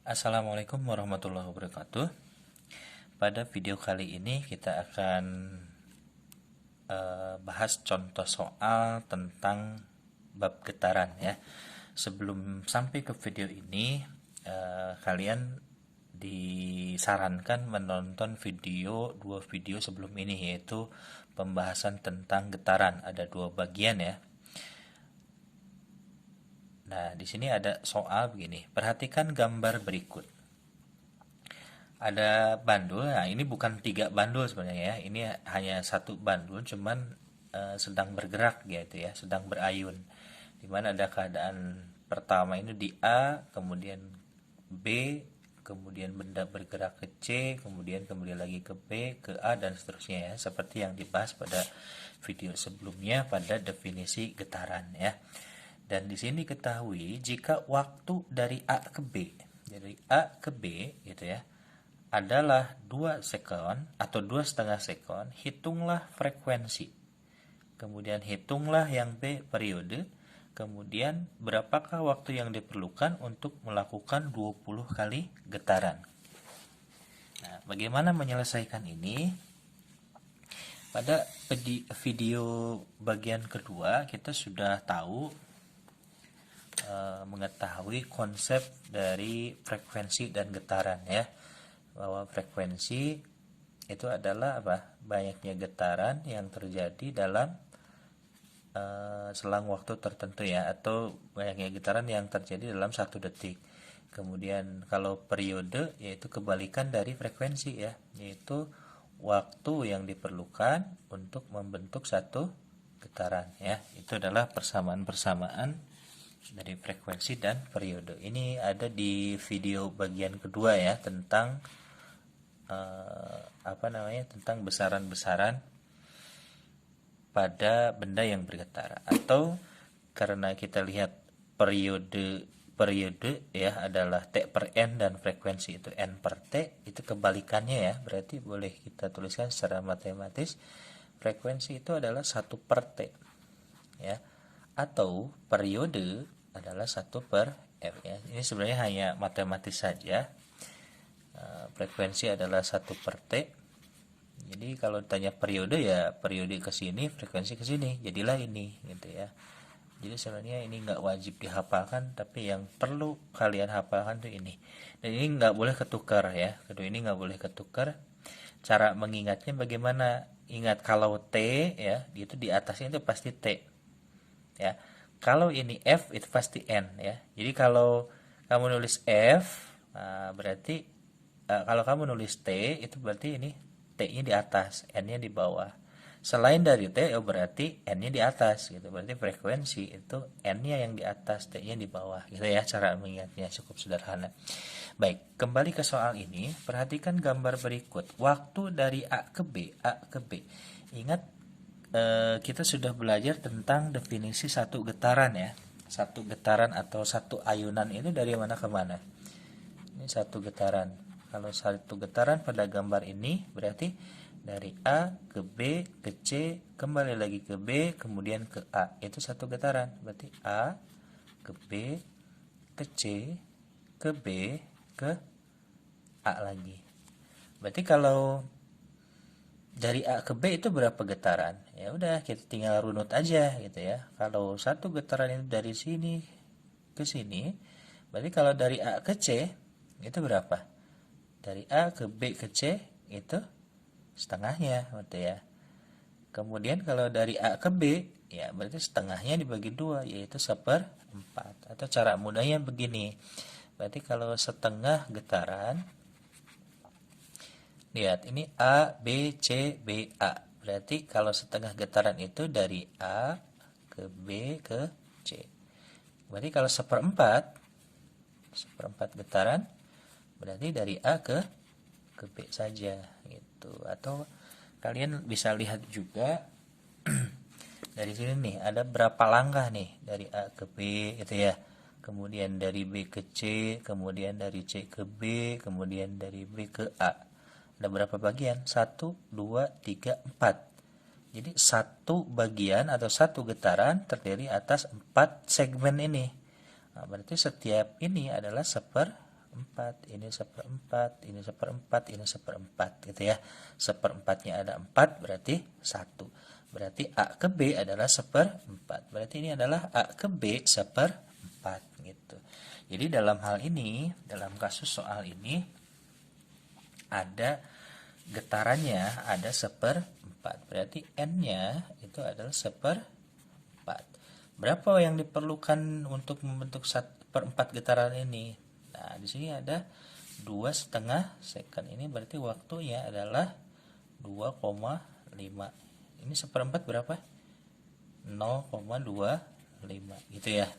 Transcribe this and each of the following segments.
Assalamualaikum warahmatullahi wabarakatuh. Pada video kali ini kita akan bahas contoh soal tentang bab getaran ya. Sebelum sampai ke video ini, kalian disarankan menonton dua video sebelum ini, yaitu pembahasan tentang getaran. Ada dua bagian ya. Nah, di sini ada soal begini. Perhatikan gambar berikut. Ada bandul. Nah, ini bukan tiga bandul sebenarnya ya. Ini hanya satu bandul, cuman sedang bergerak gitu ya, sedang berayun. Dimana ada keadaan pertama ini di A, kemudian B, kemudian benda bergerak ke C, kemudian kembali lagi ke B, ke A, dan seterusnya ya. Seperti yang dibahas pada video sebelumnya pada definisi getaran ya. Dan di sini ketahui jika waktu dari A ke B, dari A ke B gitu ya, adalah 2 sekon atau 2,5 sekon, hitunglah frekuensi. Kemudian hitunglah yang B periode, kemudian berapakah waktu yang diperlukan untuk melakukan 20 kali getaran. Nah, bagaimana menyelesaikan ini? Pada video bagian kedua kita sudah tahu mengetahui konsep dari frekuensi dan getaran ya, bahwa frekuensi itu adalah apa? Banyaknya getaran yang terjadi dalam selang waktu tertentu ya, atau banyaknya getaran yang terjadi dalam 1 detik. Kemudian kalau periode yaitu kebalikan dari frekuensi ya, yaitu waktu yang diperlukan untuk membentuk satu getaran ya. Itu adalah persamaan-persamaan dari frekuensi dan periode. Ini ada di video bagian kedua ya, tentang tentang besaran-besaran pada benda yang bergetar. Atau karena kita lihat periode ya adalah T per N dan frekuensi itu N per T, itu kebalikannya ya. Berarti boleh kita tuliskan secara matematis, frekuensi itu adalah 1 per T ya. Atau periode adalah 1 per F ya. Ini sebenarnya hanya matematis saja. Frekuensi adalah 1 per T. Jadi kalau ditanya periode ya periode ke sini, frekuensi ke sini, jadilah ini gitu ya. Jadi sebenarnya ini nggak wajib dihafalkan, tapi yang perlu kalian hafalkan tuh ini. Dan ini nggak boleh ketukar ya. Kedua ini nggak boleh ketukar. Cara mengingatnya bagaimana? Ingat kalau T ya, itu di atasnya itu pasti T. Ya. Kalau ini F itu pasti N ya. Jadi kalau kamu nulis F, berarti kalau kamu nulis T itu berarti ini T-nya di atas, N-nya di bawah. Selain dari T, berarti N-nya di atas gitu. Berarti frekuensi itu N-nya yang di atas, T-nya di bawah. Gitu ya, cara mengingatnya cukup sederhana. Baik, kembali ke soal ini. Perhatikan gambar berikut. Waktu dari A ke B, A ke B. Ingat, kita sudah belajar tentang definisi satu getaran ya. Satu getaran atau satu ayunan itu dari mana ke mana? Ini satu getaran. Kalau satu getaran pada gambar ini berarti dari A ke B ke C, kembali lagi ke B, kemudian ke A. Itu satu getaran. Berarti A ke B ke C ke B ke A lagi. Berarti kalau dari A ke B itu berapa getaran? Ya udah, kita tinggal runut aja gitu ya. Kalau satu getaran itu dari sini ke sini, berarti kalau dari A ke C itu berapa? Dari A ke B ke C itu setengahnya berarti ya. Kemudian kalau dari A ke B ya berarti setengahnya dibagi 2, yaitu 1/4. Atau cara mudahnya begini. Berarti kalau setengah getaran, lihat ini A, B, C, B, A. Berarti kalau setengah getaran itu dari A ke B ke C. Berarti kalau 1/4 getaran berarti dari A ke B saja gitu. Atau kalian bisa lihat juga dari sini nih ada berapa langkah nih dari A ke B gitu ya. Kemudian dari B ke C, kemudian dari C ke B, kemudian dari B ke A. Ada berapa bagian? 1, 2, 3, 4. Jadi satu bagian atau satu getaran terdiri atas 4 segmen ini. Nah, berarti setiap ini adalah 1/4 seperempat, ini seperempat, ini seperempat, ini seperempat gitu ya. Seperempatnya ada 4 berarti 1. Berarti A ke B adalah seperempat. Berarti ini adalah A ke B seperempat gitu. Jadi dalam hal ini, dalam kasus soal ini ada getarannya ada seperempat. Berarti N-nya itu adalah seperempat. Berapa yang diperlukan untuk membentuk seperempat getaran ini? Nah, di sini ada 2,5 second. Ini berarti waktunya adalah 2,5. Ini seperempat berapa? 0,25 gitu ya.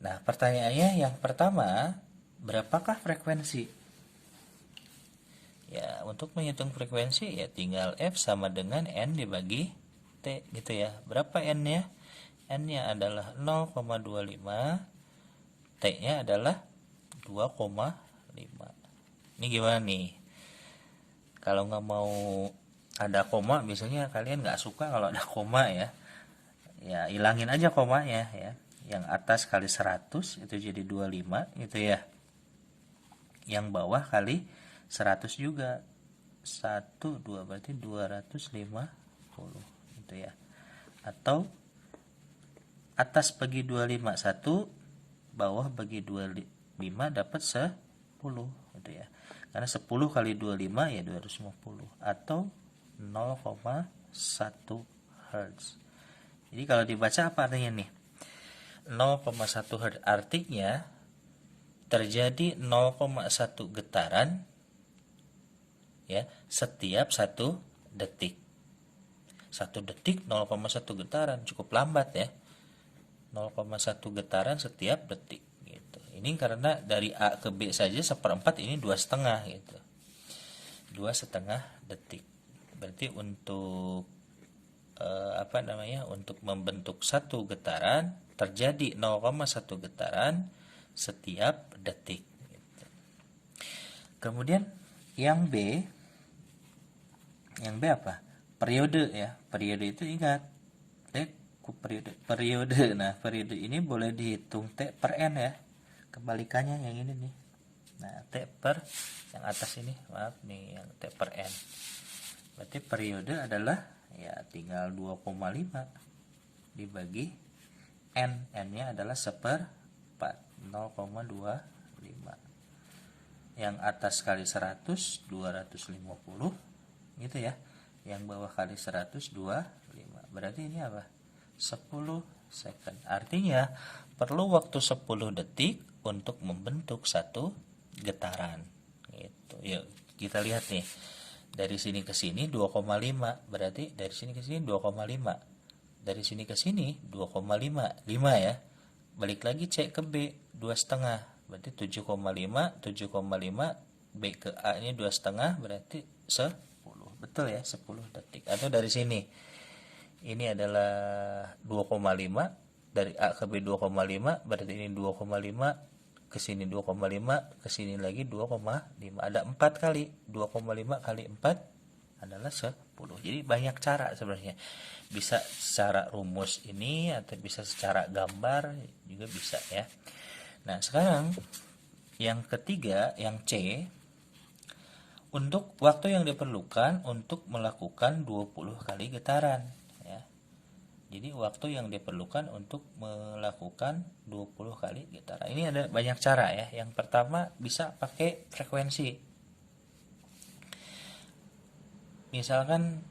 Nah, pertanyaannya yang pertama, berapakah frekuensi? Ya, untuk menghitung frekuensi ya tinggal F sama dengan N dibagi T gitu ya. Berapa N-nya? N-nya adalah 0,25, T-nya adalah 2,5. Ini gimana nih? Kalau nggak mau ada koma, biasanya kalian nggak suka kalau ada koma ya. Ya, hilangin aja komanya ya. Yang atas kali 100 itu jadi 25 gitu ya. Yang bawah kali 100 juga. 1, 2 berarti 250 gitu ya. Atau atas bagi 25 1, bawah bagi 25 dapat 10 gitu ya. Karena 10 kali 25 ya 250 atau 0,1 Hz. Jadi kalau dibaca apa artinya nih? 0,1 Hz artinya terjadi 0,1 getaran ya setiap 1 detik. 1 detik 0,1 getaran cukup lambat ya. 0,1 getaran setiap detik gitu. Ini karena dari A ke B saja seperempat ini 2,5 gitu. 2,5 detik. Berarti untuk untuk membentuk 1 getaran terjadi 0,1 getaran setiap detik gitu. Kemudian yang B apa? Periode ya. Periode itu ingat periode. Nah, periode ini boleh dihitung T per N ya. Kebalikannya yang ini nih. Nah, T per yang atas ini, maaf nih yang T per N. Berarti periode adalah ya tinggal 2,5 dibagi N. N-nya adalah seperempat, 0,25. Yang atas kali 100, 250 gitu ya. Yang bawah kali 100, 25. Berarti ini apa? 10 second. Artinya perlu waktu 10 detik untuk membentuk 1 getaran. Gitu. Yuk kita lihat nih. Dari sini ke sini 2,5. Berarti dari sini ke sini 2,5. Dari sini ke sini 2,5. 5 ya. Balik lagi C ke B 2,5. Berarti 7,5. 7,5 B ke A ini 2,5 berarti 10. Betul ya, 10 detik. Atau dari sini ini adalah 2,5, dari A ke B 2,5, berarti ini 2,5, ke sini 2,5, ke sini lagi 2,5. Ada 4 kali, 2,5 kali 4 adalah 10. Jadi banyak cara sebenarnya. Bisa secara rumus ini atau bisa secara gambar juga bisa ya. Nah, sekarang yang ketiga, yang C, untuk waktu yang diperlukan untuk melakukan 20 kali getaran ya. Jadi waktu yang diperlukan untuk melakukan 20 kali getaran. Ini ada banyak cara ya. Yang pertama bisa pakai frekuensi. Misalkan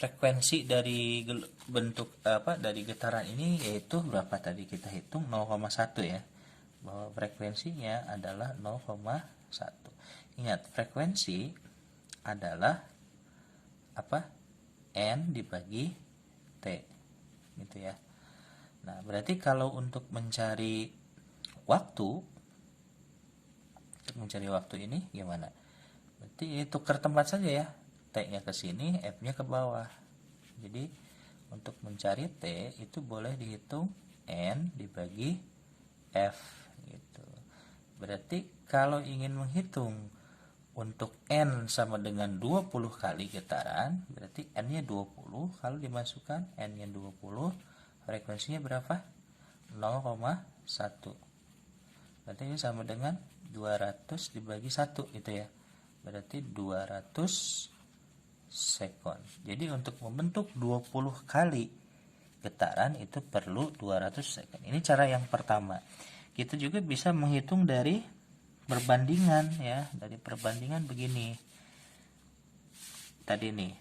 frekuensi dari bentuk dari getaran ini yaitu berapa tadi kita hitung 0,1 ya. Bahwa frekuensinya adalah 0,1. Ingat, frekuensi adalah apa? N dibagi T gitu ya. Nah, berarti kalau untuk mencari waktu ini gimana? Berarti tukar tempat saja ya. T-nya ke sini, F-nya ke bawah. Jadi untuk mencari T itu boleh dihitung N dibagi F gitu. Berarti kalau ingin menghitung untuk N sama dengan 20 kali getaran, berarti N-nya 20. Kalau dimasukkan N-nya 20, frekuensinya berapa? 0,1. berarti ini sama dengan 200 dibagi 1 itu ya, berarti 200 sekon. Jadi untuk membentuk 20 kali getaran itu perlu 200 sekon. Ini cara yang pertama. Kita juga bisa menghitung dari perbandingan ya, dari perbandingan begini. Tadi nih,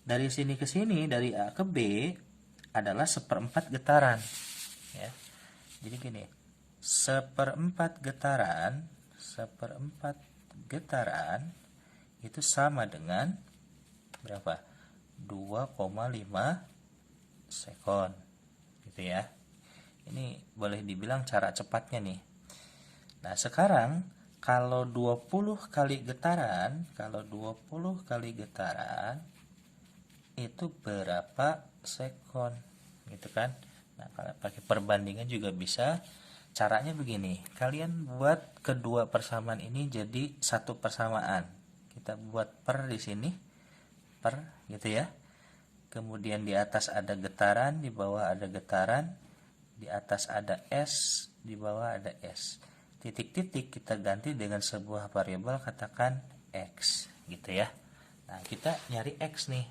dari sini ke sini, dari A ke B adalah 1/4 getaran ya. Jadi gini, 1/4 getaran itu sama dengan berapa? 2,5 sekon gitu ya. Ini boleh dibilang cara cepatnya nih. Nah, sekarang kalau 20 kali getaran, itu berapa sekon gitu kan. Nah, kalau pakai perbandingan juga bisa. Caranya begini, kalian buat kedua persamaan ini jadi satu persamaan. Kita buat per di sini, per gitu ya. Kemudian di atas ada getaran, di bawah ada getaran, di atas ada S, di bawah ada S. Titik-titik kita ganti dengan sebuah variabel, katakan X gitu ya. Nah, kita nyari X nih.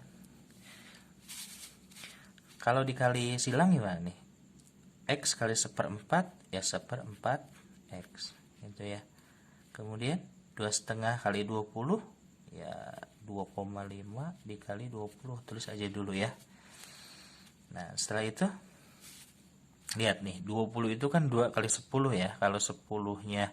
Kalau dikali silang gimana nih? X kali 1/4 ya 1/4 X gitu ya. Kemudian 2,5 kali 20 ya 2,5 dikali 20, tulis aja dulu ya. Nah, setelah itu lihat nih, 20 itu kan 2 kali 10 ya. Kalau 10-nya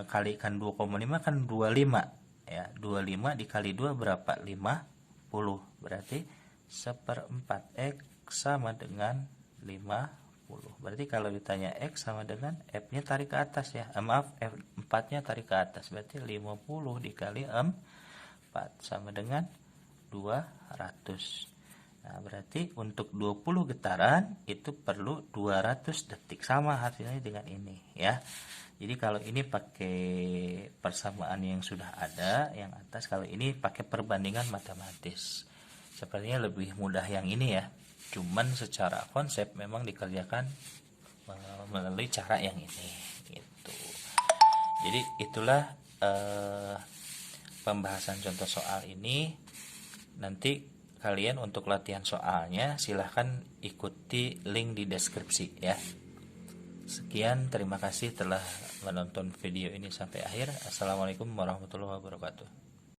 kalikan 2,5 kan 25 ya. 25 dikali 2 berapa? 50. Berarti 1/4 X sama dengan 50. Berarti kalau ditanya X sama dengan F-nya tarik ke atas ya. Maaf, F4-nya tarik ke atas. Berarti 50 dikali 4 sama dengan 200. Nah, berarti untuk 20 getaran itu perlu 200 detik. Sama hasilnya dengan ini ya. Jadi kalau ini pakai persamaan yang sudah ada, yang atas. Kalau ini pakai perbandingan matematis. Sepertinya lebih mudah yang ini ya. Cuman secara konsep memang dikerjakan melalui cara yang ini gitu. Jadi itulah pembahasan contoh soal ini. Nanti kalian untuk latihan soalnya silahkan ikuti link di deskripsi ya. Sekian, terima kasih telah menonton video ini sampai akhir. Assalamualaikum warahmatullahi wabarakatuh.